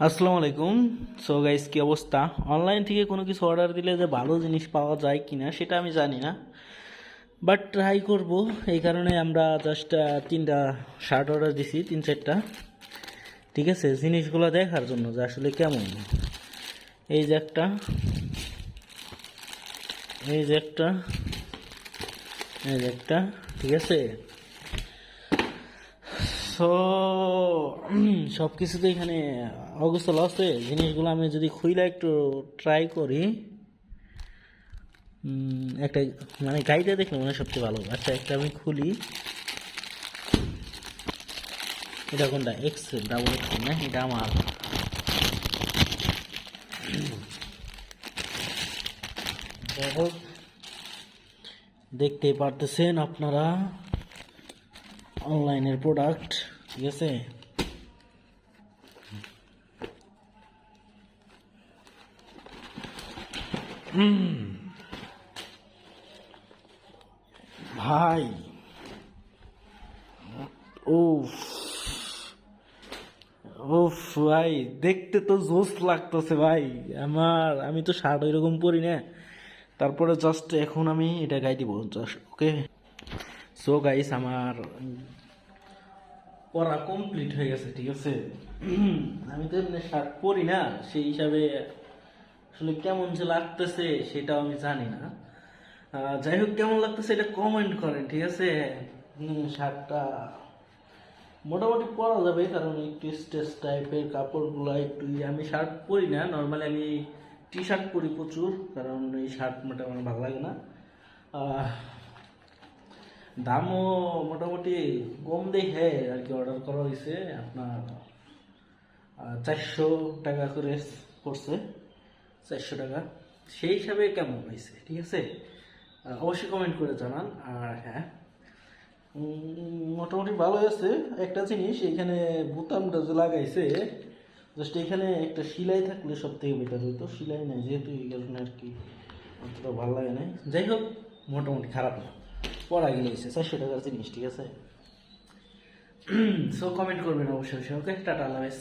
আসসালামু আলাইকুম। So guys, কি অবস্থা? অনলাইন থেকে কোনো কিছু অর্ডার দিলে যে ভালো জিনিস পাওয়া যায় কিনা সেটা আমি জানি না, বাট ট্রাই করব। এই কারণে আমরা জাস্ট তিনটা শার্ট অর্ডার দিছি, তিন চারটা। ঠিক আছে, জিনিসগুলো দেখার জন্য যে আসলে কেমন। এই যে একটা, এই যে একটা, এই যে একটা। ঠিক আছে, সো সব কিছু তো এখানে অগোছালো আছে। জিনিসগুলো আমি যদি খুইলা একটু ট্রাই করি, একটা মানে গাড়িটা দেখলে মনে হয় সবচেয়ে ভালো। আচ্ছা, একটা আমি খুলি। এটা কোনটা? এক্সেল, ডাবল এক্সেল না? এটা আমার। যাই হোক, দেখতেই পারতেছেন আপনারা অনলাইনের প্রোডাক্ট। ঠিক আছে, ভাই। উফ উফ ভাই, দেখতে তো জোস লাগতেছে ভাই। আমি তো শার্ট ওইরকম পরি না, তারপরে জাস্ট এখন আমি এটা গাই দিব জাস্ট। ওকে, সো গাইস, আমার পড়া কমপ্লিট হয়ে গেছে। ঠিক আছে, আমি তো এমনি শার্ট পরি না, সেই হিসাবে আসলে কেমন যে লাগতেছে সেটাও আমি জানি না। যাই হোক, কেমন লাগতেছে এটা কমেন্ট করেন। ঠিক আছে, শার্টটা মোটামুটি পরা যাবে, কারণ একটু স্ট্রেস টাইপের কাপড়গুলো একটু আমি শার্ট পরি না, নর্মালি আমি টি শার্ট পরি প্রচুর, কারণ এই শার্ট মোটামুটি আমার ভালো লাগে না। দামও মোটামুটি কম দেখে আর কি অর্ডার করা হয়েছে। আপনার 400 টাকা করে পড়ছে, 400 টাকা। সেই হিসাবে কেমন হয়েছে? ঠিক আছে, অবশ্যই কমেন্ট করে জানান। আর হ্যাঁ, মোটামুটি ভালো আছে। একটা জিনিস, এখানে বোতামটা যে লাগাইছে, জাস্ট এখানে একটা সেলাই থাকলে সব থেকে বেটার হইতো। সেলাই নাই যেহেতু, এই কারণে আর কি অতটা ভালো লাগে না। যাই হোক, মোটামুটি খারাপ না, পড়া গেলে 400 টাকার জিনিস। ঠিক আছে, সো কমেন্ট করবেন অবশ্যই। ওকে, টাটা, আল্লাহ হাফেজ।